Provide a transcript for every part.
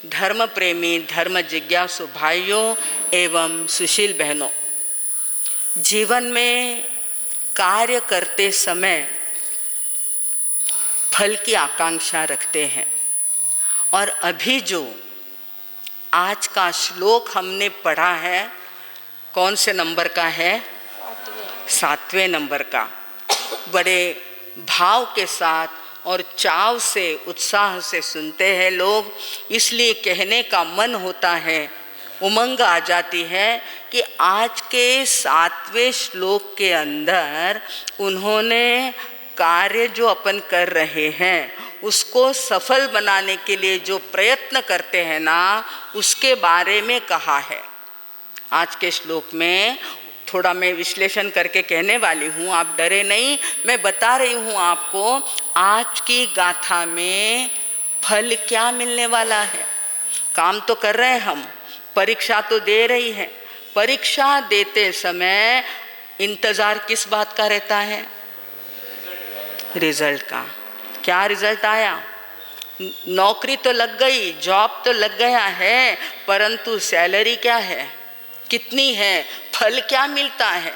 धर्म प्रेमी, धर्म जिज्ञासु भाइयों एवं सुशील बहनों, जीवन में कार्य करते समय फल की आकांक्षा रखते हैं। और अभी जो आज का श्लोक हमने पढ़ा है, कौन से नंबर का है? 7वें नंबर का। बड़े भाव के साथ और चाव से, उत्साह से सुनते हैं लोग, इसलिए कहने का मन होता है, उमंग आ जाती है कि आज के 7वें श्लोक के अंदर उन्होंने कार्य जो अपन कर रहे हैं उसको सफल बनाने के लिए जो प्रयत्न करते हैं ना, उसके बारे में कहा है। आज के श्लोक में थोड़ा मैं विश्लेषण करके कहने वाली हूँ, आप डरे नहीं, मैं बता रही हूँ आपको आज की गाथा में फल क्या मिलने वाला है। काम तो कर रहे हैं हम, परीक्षा तो दे रही है। परीक्षा देते समय इंतज़ार किस बात का रहता है? रिजल्ट का। क्या रिजल्ट आया? नौकरी तो लग गई, जॉब तो लग गया है, परंतु सैलरी क्या है, कितनी है, फल क्या मिलता है?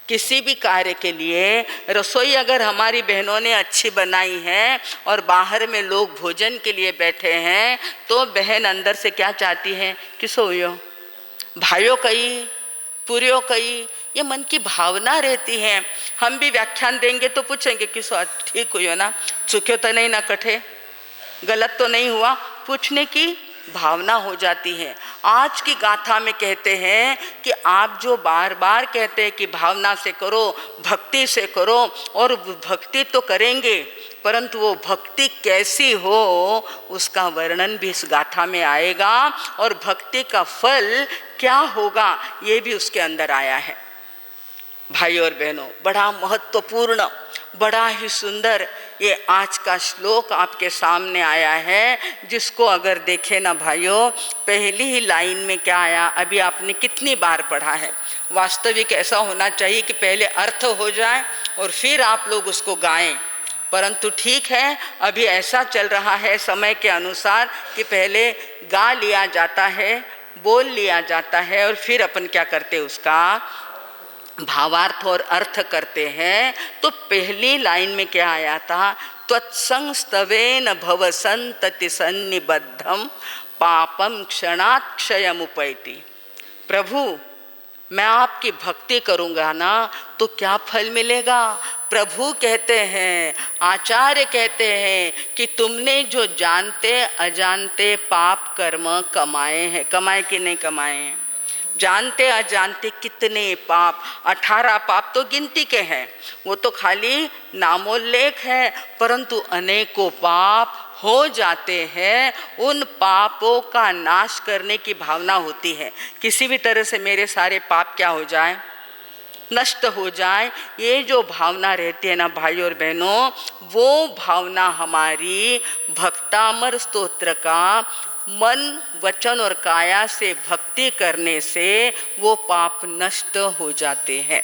किसी भी कार्य के लिए रसोई अगर हमारी बहनों ने अच्छी बनाई है और बाहर में लोग भोजन के लिए बैठे हैं, तो बहन अंदर से क्या चाहती है कि सोयो, भाइयों कही, पूरियों कही, ये मन की भावना रहती है। हम भी व्याख्यान देंगे तो पूछेंगे कि सो ठीक हुई हो ना, चुक्यो तो नहीं ना, कठे गलत तो नहीं हुआ, पूछने की भावना हो जाती है। आज की गाथा में कहते हैं कि आप जो बार बार कहते हैं कि भावना से करो, भक्ति से करो, और भक्ति तो करेंगे, परंतु वो भक्ति कैसी हो उसका वर्णन भी इस गाथा में आएगा, और भक्ति का फल क्या होगा ये भी उसके अंदर आया है। भाई और बहनों, बड़ा महत्वपूर्ण, बड़ा ही सुंदर ये आज का श्लोक आपके सामने आया है, जिसको अगर देखें ना भाइयों, पहली ही लाइन में क्या आया, अभी आपने कितनी बार पढ़ा है। वास्तविक ऐसा होना चाहिए कि पहले अर्थ हो जाए और फिर आप लोग उसको गाएं, परंतु ठीक है, अभी ऐसा चल रहा है समय के अनुसार कि पहले गा लिया जाता है, बोल लिया जाता है, और फिर अपन क्या करते हैं, उसका भावार्थ और अर्थ करते हैं। तो पहली लाइन में क्या आया था? त्वत्संस्तवेन भव संतति सन्निबद्धम पापम क्षणात् क्षयमुपैति। प्रभु, मैं आपकी भक्ति करूँगा ना तो क्या फल मिलेगा? प्रभु कहते हैं, आचार्य कहते हैं कि तुमने जो जानते अजानते पाप कर्म कमाए हैं, कमाए कि नहीं कमाए हैं, जानते अजानते कितने पाप, 18 पाप तो गिनती के हैं, वो तो खाली नामोल्लेख है, परंतु अनेकों पाप हो जाते हैं। उन पापों का नाश करने की भावना होती है, किसी भी तरह से मेरे सारे पाप क्या हो जाए, नष्ट हो जाए, ये जो भावना रहती है ना भाई और बहनों, वो भावना हमारी भक्तामर स्तोत्र का मन, वचन और काया से भक्ति करने से वो पाप नष्ट हो जाते हैं।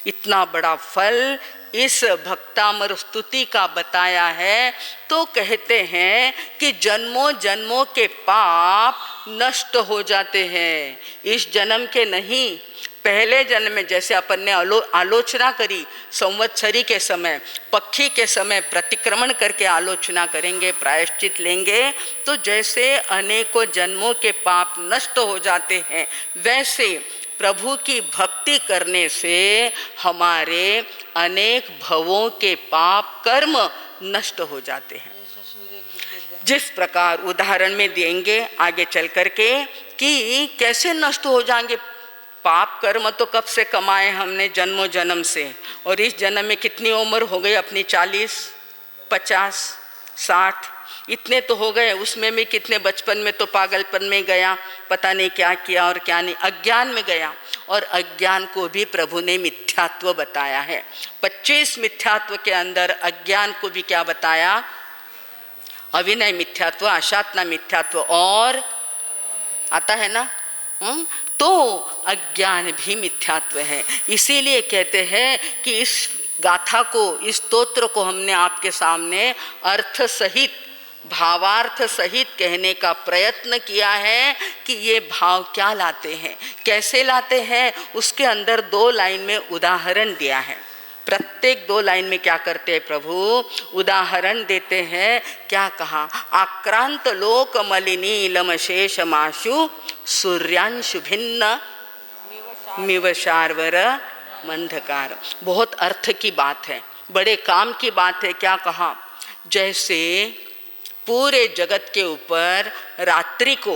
इतना बड़ा फल इस भक्तामर स्तुति का बताया है। तो कहते हैं कि जन्मों जन्मों के पाप नष्ट हो जाते हैं, इस जन्म के नहीं, पहले जन्म में। जैसे अपन ने आलोचना करी संवत्सरी के समय, पक्षी के समय प्रतिक्रमण करके आलोचना करेंगे, प्रायश्चित लेंगे, तो जैसे अनेकों जन्मों के पाप नष्ट हो जाते हैं, वैसे प्रभु की भक्ति करने से हमारे अनेक भवों के पाप कर्म नष्ट हो जाते हैं। जिस प्रकार उदाहरण में देंगे आगे चल करके कि कैसे नष्ट हो जाएंगे पाप कर्म। तो कब से कमाए हमने, जन्मों जन्म से, और इस जन्म में कितनी उम्र हो गई अपनी, 40, 50, 60, इतने तो हो गए। उसमें भी कितने बचपन में तो पागलपन में गया, पता नहीं क्या किया और क्या नहीं, अज्ञान में गया। और अज्ञान को भी प्रभु ने मिथ्यात्व बताया है। 25 मिथ्यात्व के अंदर अज्ञान को भी क्या बताया? अविनय मिथ्यात्व, अशातना मिथ्यात्व, और आता है ना, तो अज्ञान भी मिथ्यात्व है। इसीलिए कहते हैं कि इस गाथा को, इस स्तोत्र को हमने आपके सामने अर्थ सहित भावार्थ सहित कहने का प्रयत्न किया है कि ये भाव क्या लाते हैं, कैसे लाते हैं। उसके अंदर 2 लाइन में उदाहरण दिया है। प्रत्येक 2 लाइन में क्या करते हैं प्रभु, उदाहरण देते हैं। क्या कहा, आक्रांत लोक मलिनी लमशेष माशु सूर्यांशु भिन्न मिवशार्वर मंधकार। बहुत अर्थ की बात है, बड़े काम की बात है। क्या कहा, जैसे पूरे जगत के ऊपर रात्रि को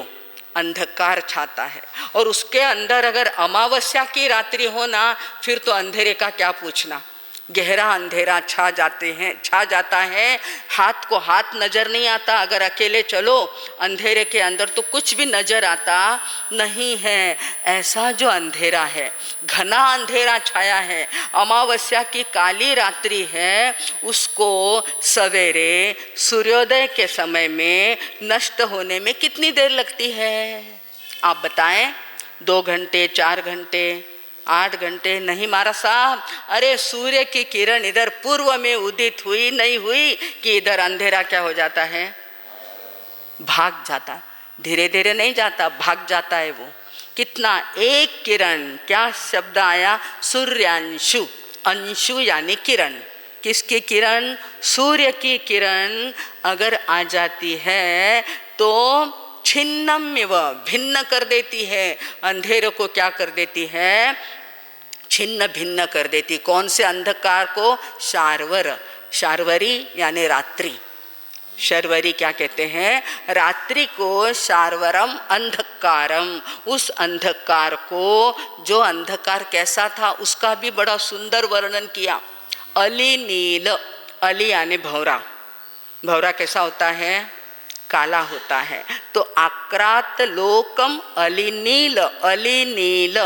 अंधकार छाता है और उसके अंदर अगर अमावस्या की रात्रि हो ना, फिर तो अंधेरे का क्या पूछना। गहरा अंधेरा छा जाता है, हाथ को हाथ नजर नहीं आता। अगर अकेले चलो अंधेरे के अंदर तो कुछ भी नजर आता नहीं है। ऐसा जो अंधेरा है, घना अंधेरा छाया है, अमावस्या की काली रात्रि है, उसको सवेरे सूर्योदय के समय में नष्ट होने में कितनी देर लगती है आप बताएं? 2 घंटे, 4 घंटे, 8 घंटे? नहीं महाराज साहब, अरे सूर्य की किरण इधर पूर्व में उदित हुई नहीं हुई कि इधर अंधेरा क्या हो जाता है, भाग जाता। धीरे धीरे नहीं जाता, भाग जाता है वो। कितना, एक किरण, क्या शब्द आया, सूर्यांशु। अंशु यानी किरण, किसकी किरण, सूर्य की किरण अगर आ जाती है तो छिन्नम्यव, भिन्न कर देती है। अंधेरे को क्या कर देती है, छिन्न भिन्न कर देती। कौन से अंधकार को, शार्वर, शार्वरी यानी रात्रि। शर्वरी क्या कहते हैं, रात्रि को शार्वरम अंधकारम। उस अंधकार को, जो अंधकार कैसा था उसका भी बड़ा सुंदर वर्णन किया। अली नील, अली यानी भौरा, भौरा कैसा होता है, काला होता है। तो आक्रात लोकम अली नील, अली नील,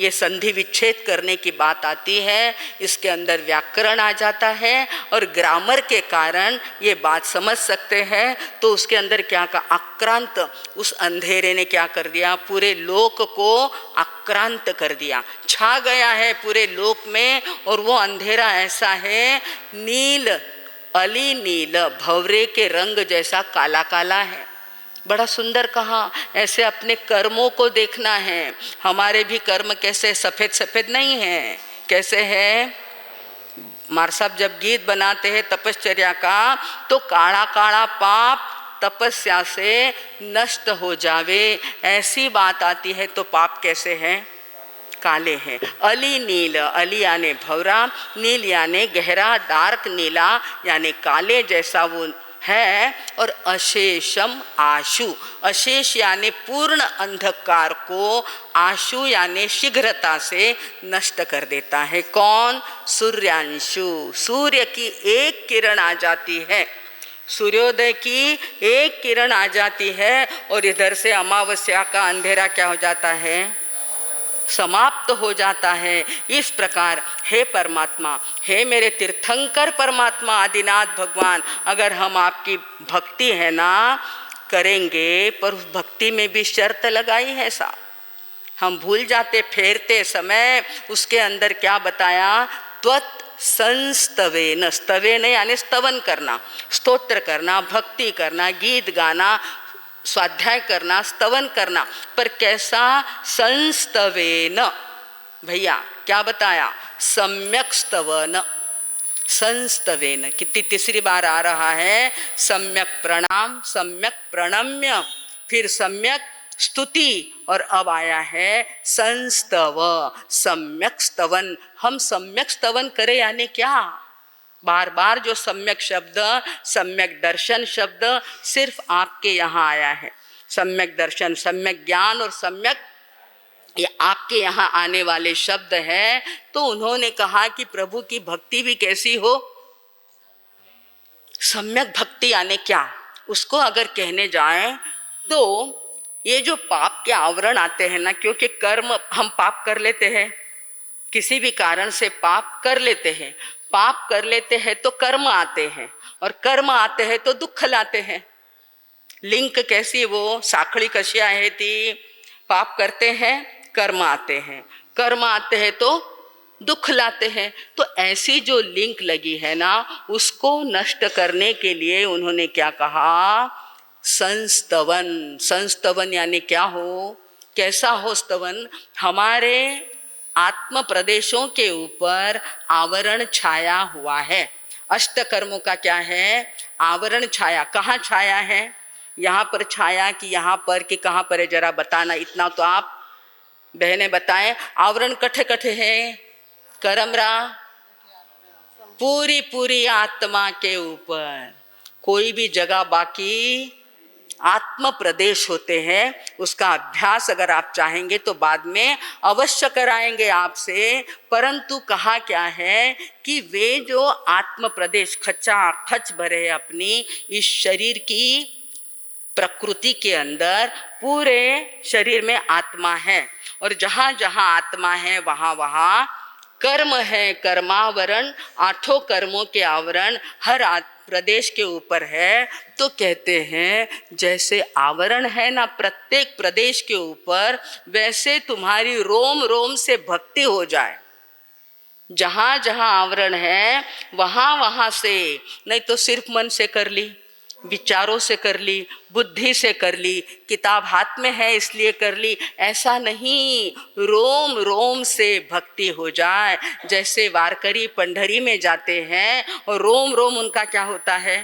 ये संधि विच्छेद करने की बात आती है। इसके अंदर व्याकरण आ जाता है और ग्रामर के कारण ये बात समझ सकते हैं। तो उसके अंदर क्या कहा, आक्रांत, उस अंधेरे ने क्या कर दिया, पूरे लोक को आक्रांत कर दिया, छा गया है पूरे लोक में। और वो अंधेरा ऐसा है, नील, अली नील, भंवरे के रंग जैसा काला काला है। बड़ा सुंदर कहा। ऐसे अपने कर्मों को देखना है। हमारे भी कर्म कैसे सफ़ेद सफ़ेद नहीं हैं, कैसे है। मार साहब जब गीत बनाते हैं तपश्चर्या का, तो काला काला पाप तपस्या से नष्ट हो जावे, ऐसी बात आती है। तो पाप कैसे हैं, काले हैं। अली नील, अली यानी भौरा, नील यानी गहरा, डार्क नीला यानी काले जैसा वो है। और अशेषम आशु, अशेष यानी पूर्ण अंधकार को, आशु यानी शीघ्रता से नष्ट कर देता है। कौन, सूर्यांशु, सूर्य की एक किरण आ जाती है, सूर्योदय की एक किरण आ जाती है और इधर से अमावस्या का अंधेरा क्या हो जाता है, समाप्त हो जाता है। इस प्रकार हे परमात्मा, हे मेरे तीर्थंकर परमात्मा आदिनाथ भगवान, अगर हम आपकी भक्ति है ना करेंगे, पर उस भक्ति में भी शर्त लगाई है सा, हम भूल जाते फेरते समय। उसके अंदर क्या बताया, त्वत् संस्तवेन, स्तवेन यानी स्तवन करना, स्तोत्र करना, भक्ति करना, गीत गाना, स्वाध्याय करना, स्तवन करना। पर कैसा, संस्तवेन, भैया क्या बताया, सम्यक स्तवन, संस्तवेन। कितनी तीसरी बार आ रहा है, सम्यक प्रणाम, सम्यक प्रणम्य, फिर सम्यक स्तुति, और अब आया है संस्तव, सम्यक स्तवन। हम सम्यक स्तवन करें यानी क्या, बार बार जो सम्यक शब्द, सम्यक दर्शन शब्द सिर्फ आपके यहाँ आया है। सम्यक दर्शन, सम्यक ज्ञान और सम्यक, ये आपके यहाँ आने वाले शब्द हैं। तो उन्होंने कहा कि प्रभु की भक्ति भी कैसी हो, सम्यक भक्ति यानी क्या, उसको अगर कहने जाएं तो ये जो पाप के आवरण आते हैं ना, क्योंकि कर्म हम पाप कर लेते हैं, किसी भी कारण से पाप कर लेते हैं, पाप कर लेते हैं तो कर्म आते हैं, और कर्म आते हैं तो दुख लाते हैं। लिंक कैसी, वो साखड़ी कशी आहे ती, पाप करते हैं कर्म आते हैं, कर्म आते हैं तो दुख लाते हैं। तो ऐसी जो लिंक लगी है ना, उसको नष्ट करने के लिए उन्होंने क्या कहा, संस्तवन। संस्तवन यानी क्या हो, कैसा हो स्तवन, हमारे आत्म प्रदेशों के ऊपर आवरण छाया हुआ है। अष्टकर्मों का क्या है, आवरण छाया। कहाँ छाया है, यहाँ पर छाया कि यहाँ पर कि कहाँ पर है, जरा बताना, इतना तो आप बहने बताएं। आवरण कठे कठे है करमरा, पूरी पूरी आत्मा के ऊपर कोई भी जगह बाकी आत्म प्रदेश होते हैं। उसका अभ्यास अगर आप चाहेंगे तो बाद में अवश्य कराएंगे आपसे। परंतु कहा क्या है कि वे जो आत्म प्रदेश खचा खच भरे अपनी इस शरीर की प्रकृति के अंदर, पूरे शरीर में आत्मा है, और जहाँ जहाँ आत्मा है वहाँ वहाँ कर्म है, कर्मावरण, आठों कर्मों के आवरण हर प्रदेश के ऊपर है। तो कहते हैं जैसे आवरण है ना प्रत्येक प्रदेश के ऊपर, वैसे तुम्हारी रोम रोम से भक्ति हो जाए। जहाँ जहाँ आवरण है वहाँ वहाँ से, नहीं तो सिर्फ मन से कर ली, विचारों से कर ली, बुद्धि से कर ली, किताब हाथ में है इसलिए कर ली, ऐसा नहीं। रोम रोम से भक्ति हो जाए। जैसे वारकरी पंढरी में जाते हैं और रोम रोम उनका क्या होता है,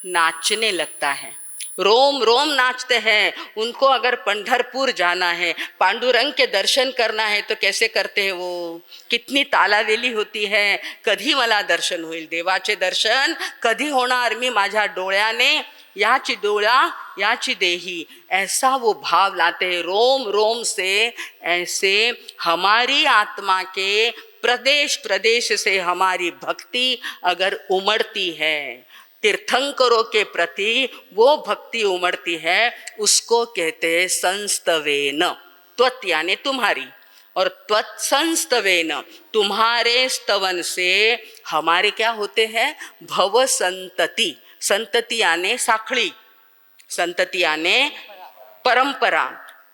नाचने लगता है, रोम रोम नाचते हैं। उनको अगर पंढरपुर जाना है, पांडुरंग के दर्शन करना है तो कैसे करते हैं वो, कितनी तालावेली होती है, कधी मला दर्शन होईल, देवाचे दर्शन कधी होणार मी माझ्या डोळ्याने, याची डोळा याची देही, ऐसा वो भाव लाते हैं रोम रोम से। ऐसे हमारी आत्मा के प्रदेश प्रदेश से हमारी भक्ति अगर उमड़ती है, तीर्थंकरों के प्रति वो भक्ति उमड़ती है, उसको कहते हैं संस्तवेन। त्वत् यानी तुम्हारी, और त्वत्संस्तवेन तुम्हारे स्तवन से हमारे क्या होते हैं, भव संतति। संतति यानी साखड़ी, संतति यानी परंपरा।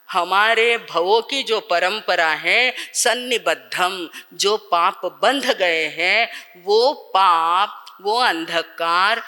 हमारे भवों की जो परंपरा है, सन्निबद्धम, जो पाप बंध गए हैं, वो पाप, वो अंधकार,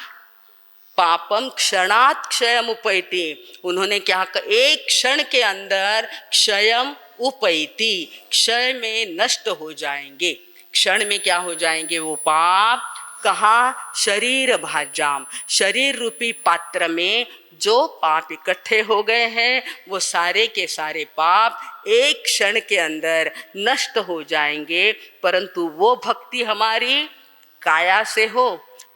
पापम क्षणात् क्षयम उपैति। उन्होंने क्या कहा, एक क्षण के अंदर क्षयम उपैति, क्षय में नष्ट हो जाएंगे। क्षण में क्या हो जाएंगे वो पाप, कहाँ, शरीर भाजाम, शरीर रूपी पात्र में जो पाप इकट्ठे हो गए हैं, वो सारे के सारे पाप एक क्षण के अंदर नष्ट हो जाएंगे। परंतु वो भक्ति हमारी काया से हो,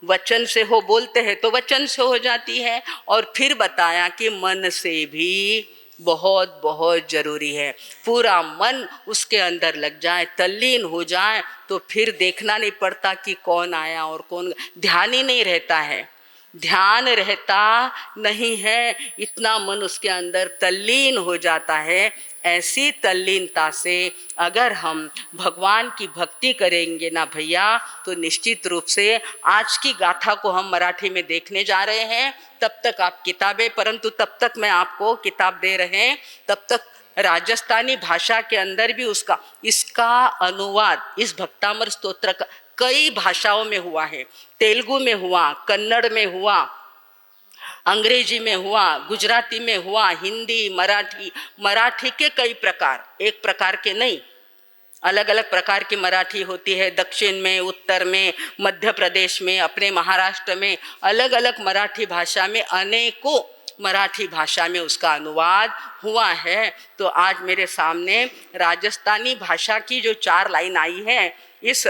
वचन से हो, बोलते हैं तो वचन से हो जाती है, और फिर बताया कि मन से भी बहुत बहुत जरूरी है। पूरा मन उसके अंदर लग जाए, तल्लीन हो जाए, तो फिर देखना नहीं पड़ता कि कौन आया और कौन, ध्यान ही नहीं रहता है, ध्यान रहता नहीं है, इतना मन उसके अंदर तल्लीन हो जाता है। ऐसी तल्लीनता से अगर हम भगवान की भक्ति करेंगे ना भैया, तो निश्चित रूप से आज की गाथा को हम मराठी में देखने जा रहे हैं। तब तक आप किताबें, परंतु तब तक मैं आपको किताब दे रहे हैं, तब तक राजस्थानी भाषा के अंदर भी इसका अनुवाद, इस भक्तामर स्तोत्र का कई भाषाओं में हुआ है। तेलुगु में हुआ, कन्नड़ में हुआ, अंग्रेजी में हुआ, गुजराती में हुआ, हिंदी, मराठी, मराठी के कई प्रकार, एक प्रकार के नहीं, अलग अलग प्रकार की मराठी होती है। दक्षिण में, उत्तर में, मध्य प्रदेश में, अपने महाराष्ट्र में, अलग अलग मराठी भाषा में, अनेकों मराठी भाषा में उसका अनुवाद हुआ है। तो आज मेरे सामने राजस्थानी भाषा की जो 4 लाइन आई है इस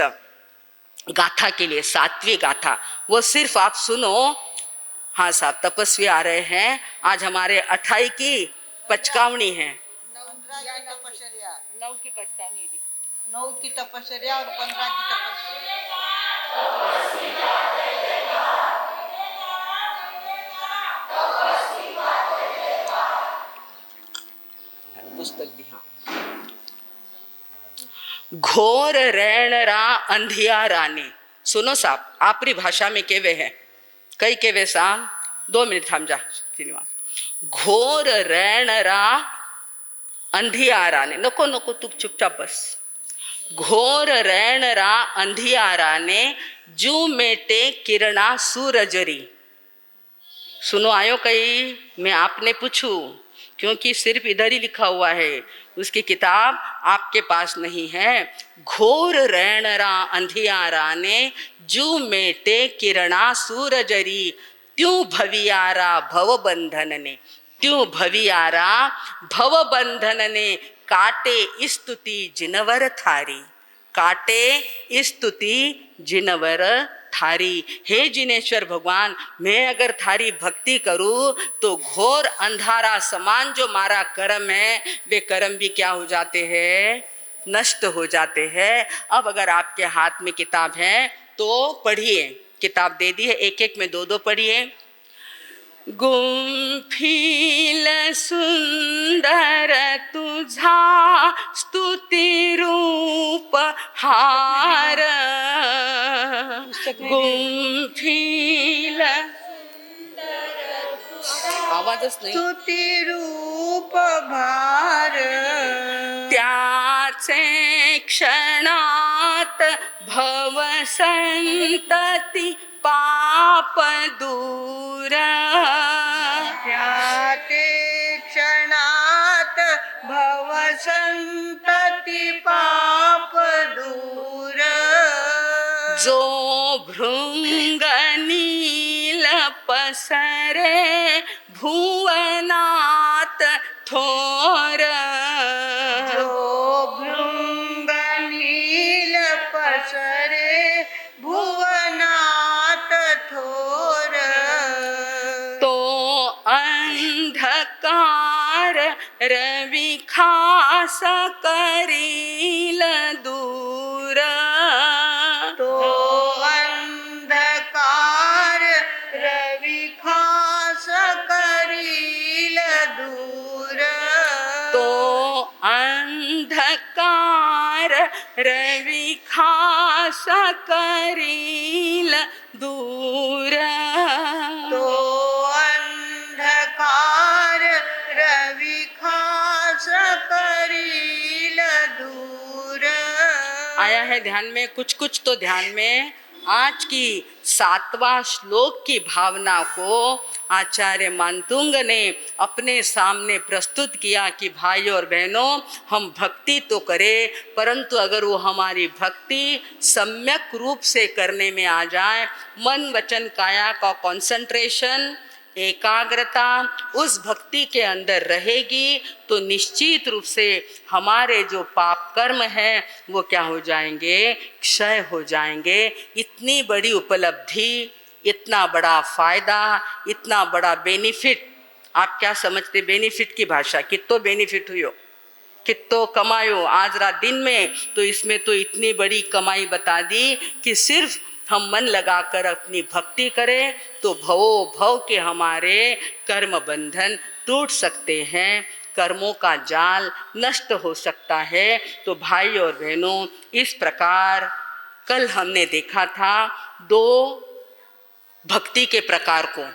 गाथा के लिए, 7वीं गाथा, वो सिर्फ आप सुनो। हाँ साहब, तपस्वी आ रहे हैं, आज हमारे 28 की पचकावनी है, 9 की पचकावनी, 9 की तपस्या और 15 की तपस्या। पुस्तक भी, हाँ। घोर रैण रा अंधियारा ने, सुनो साहब, आपरी भाषा में केवे है, कई केवे साहब, 2 मिनट थाम जा श्रीनिवास। घोर रैण रा अंधियारा ने, नको नको तू चुपचाप बस। घोर रैन रा अंधियारा ने जू मेटे किरणा सूरजरी। सुनो आयो कहीं, मैं आपने पूछू, क्योंकि सिर्फ इधर ही लिखा हुआ है, उसकी किताब आपके पास नहीं है। घोर रैनरा अंधियारा ने जू मेटे किरणा सूरजरी, त्यों भवियारा भव बंधन ने, त्यों भवियारा भव बंधन ने, काटे स्तुति जिनवर थारी, काटे स्तुति जिनवर थारी। हे जिनेश्वर भगवान, मैं अगर थारी भक्ति करूं तो घोर अंधारा समान जो मारा कर्म है, वे कर्म भी क्या हो जाते हैं, नष्ट हो जाते हैं। अब अगर आपके हाथ में किताब है तो पढ़िए, किताब दे दी है, एक एक में दो दो पढ़िए। गुंफिल सुंदर तुझा स्तुति रूप हार, गुंफिल आवाजच नाही, स्तुती रूप भार, त्याचे क्षणात भव संतती पाप दूर, त्याते क्षणात भव संतती पाप दूर, जो भृंग नील पसरे भुवनात थोर, जो भृंग नील पसरे भुवनात थोर, तो अंधकार रवि खास करील दूर, तो अंधकार रवि खास करील दूर, तो अंधकार रवि खास करील दूर, तो अंधकार रवि खास करील दूर। आया है ध्यान में, कुछ कुछ तो ध्यान में। आज की 7वां श्लोक की भावना को आचार्य मानतुंग ने अपने सामने प्रस्तुत किया कि भाइयों और बहनों, हम भक्ति तो करें, परंतु अगर वो हमारी भक्ति सम्यक रूप से करने में आ जाए, मन वचन काया का कंसंट्रेशन, एकाग्रता उस भक्ति के अंदर रहेगी, तो निश्चित रूप से हमारे जो पाप कर्म हैं वो क्या हो जाएंगे, क्षय हो जाएंगे। इतनी बड़ी उपलब्धि, इतना बड़ा फायदा, इतना बड़ा बेनिफिट, आप क्या समझते बेनिफिट की भाषा, कितो बेनिफिट हुई हो, कितो कमायो आज रात दिन में, तो इसमें तो इतनी बड़ी कमाई बता दी कि सिर्फ हम मन लगाकर अपनी भक्ति करें तो भवो भव के हमारे कर्म बंधन टूट सकते हैं, कर्मों का जाल नष्ट हो सकता है। तो भाई और बहनों, इस प्रकार कल हमने देखा था 2 भक्ति के प्रकार को,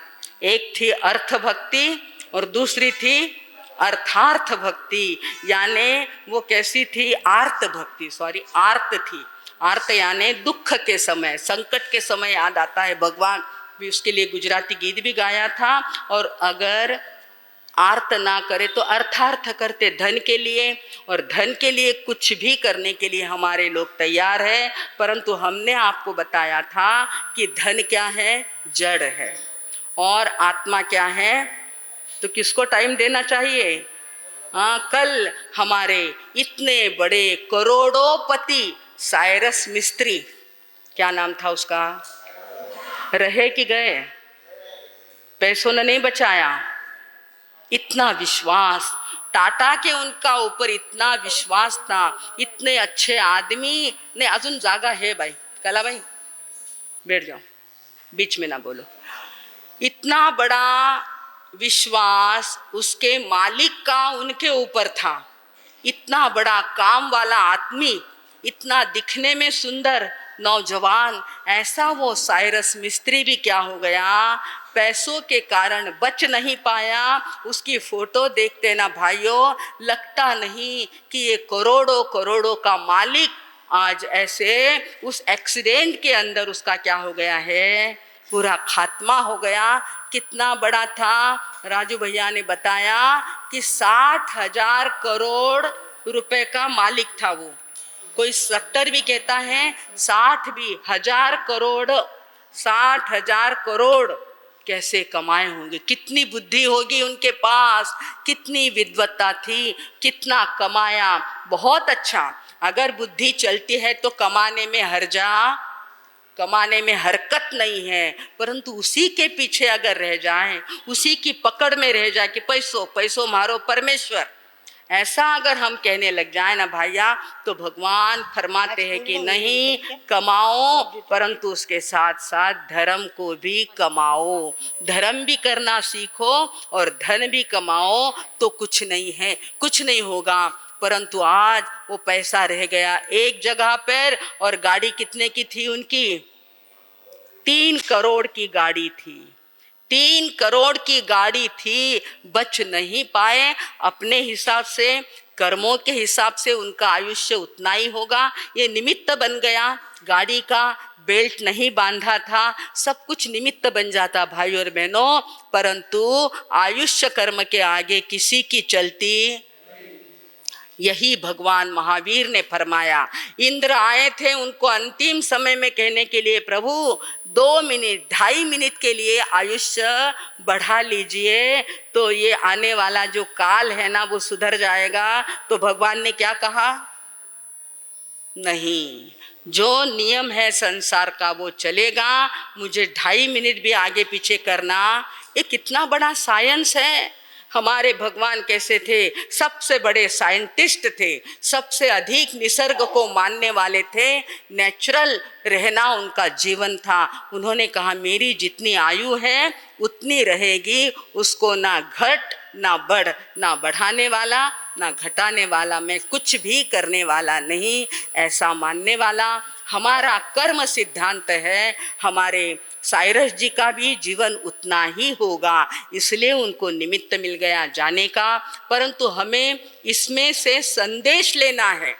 एक थी अर्थ भक्ति और दूसरी थी अर्थार्थ भक्ति। यानी वो कैसी थी, आर्त भक्ति, सॉरी आर्त थी। आर्त यानी दुख के समय, संकट के समय याद आता है भगवान, भी उसके लिए गुजराती गीत भी गाया था। और अगर आर्त ना करे तो अर्थार्थ करते, धन के लिए, और धन के लिए कुछ भी करने के लिए हमारे लोग तैयार है। परंतु हमने आपको बताया था कि धन क्या है, जड़ है, और आत्मा क्या है, तो किसको टाइम देना चाहिए। हाँ, कल हमारे इतने बड़े करोड़ोपति साइरस मिस्त्री, क्या नाम था उसका, रहे कि गए, पैसों ने नहीं बचाया, इतना विश्वास टाटा के उनका ऊपर इतना विश्वास था, इतने अच्छे आदमी ने, अजून जागा है भाई, कला भाई बैठ जाओ, बीच में ना बोलो, इतना बड़ा विश्वास उसके मालिक का उनके ऊपर था, इतना बड़ा काम वाला आदमी, इतना दिखने में सुंदर नौजवान, ऐसा वो साइरस मिस्त्री भी क्या हो गया, पैसों के कारण बच नहीं पाया। उसकी फोटो देखते ना भाइयों, लगता नहीं कि ये करोड़ों करोड़ों का मालिक आज ऐसे उस एक्सीडेंट के अंदर उसका क्या हो गया है, पूरा खात्मा हो गया। कितना बड़ा था, राजू भैया ने बताया कि 60,000 करोड़ रुपए का मालिक था वो। कोई 70 भी कहता है, 60 भी, 1000 करोड़, 60,000 करोड़ कैसे कमाए होंगे, कितनी बुद्धि होगी उनके पास, कितनी विद्वत्ता थी, कितना कमाया। बहुत अच्छा, अगर बुद्धि चलती है तो कमाने में हर्जा, कमाने में हरकत नहीं है, परंतु उसी के पीछे अगर रह जाए, उसी की पकड़ में रह जाए कि पैसो पैसो मारो परमेश्वर, ऐसा अगर हम कहने लग जाए ना भैया, तो भगवान फरमाते हैं कि नहीं, कमाओ परंतु उसके साथ साथ धर्म को भी कमाओ, धर्म भी करना सीखो और धन भी कमाओ, तो कुछ नहीं है, कुछ नहीं होगा। परंतु आज वो पैसा रह गया एक जगह पर, और गाड़ी कितने की थी उनकी, 3 करोड़ की गाड़ी थी, 3 करोड़ की गाड़ी थी, बच नहीं पाए। अपने हिसाब से, कर्मों के हिसाब से उनका आयुष्य उतना ही होगा, ये निमित्त बन गया। गाड़ी का बेल्ट नहीं बांधा था, सब कुछ निमित्त बन जाता भाई और बहनों, परंतु आयुष्य कर्म के आगे किसी की चलती। यही भगवान महावीर ने फरमाया। इंद्र आए थे उनको अंतिम समय में कहने के लिए, प्रभु 2 मिनट 2.5 मिनट के लिए आयुष्य बढ़ा लीजिए, तो ये आने वाला जो काल है ना वो सुधर जाएगा। तो भगवान ने क्या कहा, नहीं, जो नियम है संसार का वो चलेगा, मुझे 2.5 मिनट भी आगे पीछे करना, ये कितना बड़ा साइंस है। हमारे भगवान कैसे थे, सबसे बड़े साइंटिस्ट थे, सबसे अधिक निसर्ग को मानने वाले थे, नेचुरल रहना उनका जीवन था। उन्होंने कहा मेरी जितनी आयु है उतनी रहेगी, उसको ना घट ना बढ़, ना बढ़ाने वाला ना घटाने वाला, मैं कुछ भी करने वाला नहीं, ऐसा मानने वाला हमारा कर्म सिद्धांत है। हमारे साइरस जी का भी जीवन उतना ही होगा, इसलिए उनको निमित्त मिल गया जाने का। परंतु हमें इसमें से संदेश लेना है,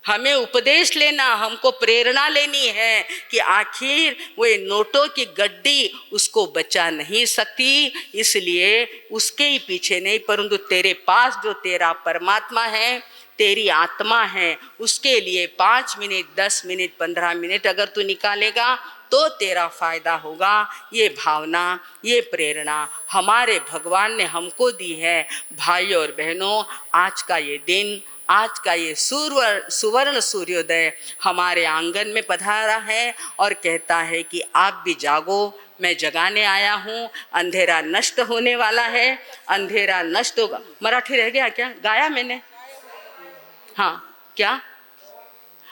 हमें उपदेश लेना, हमको प्रेरणा लेनी है कि आखिर वो नोटों की गड्डी उसको बचा नहीं सकती, इसलिए उसके ही पीछे नहीं, परंतु तेरे पास जो तेरा परमात्मा है, तेरी आत्मा है, उसके लिए 5 मिनट 10 मिनट 15 मिनट अगर तू निकालेगा तो तेरा फायदा होगा। ये भावना, ये प्रेरणा हमारे भगवान ने हमको दी है। भाई और बहनों, आज का ये दिन, आज का ये सुवर्ण सूर्योदय हमारे आंगन में पधारा है और कहता है कि आप भी जागो, मैं जगाने आया हूँ। अंधेरा नष्ट होने वाला है, अंधेरा नष्ट होगा। मराठी रह गया क्या, गाया मैंने? हाँ, क्या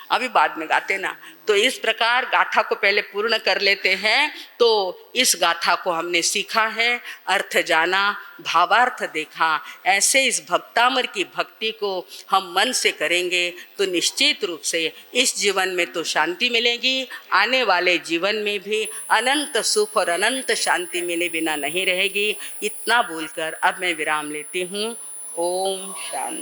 अभी बाद में गाते ना। तो इस प्रकार गाथा को पहले पूर्ण कर लेते हैं। तो इस गाथा को हमने सीखा है, अर्थ जाना, भावार्थ देखा। ऐसे इस भक्तामर की भक्ति को हम मन से करेंगे तो निश्चित रूप से इस जीवन में तो शांति मिलेगी, आने वाले जीवन में भी अनंत सुख और अनंत शांति मिले बिना नहीं रहेगी। इतना बोलकर अब मैं विराम लेती हूँ। ओम शांति।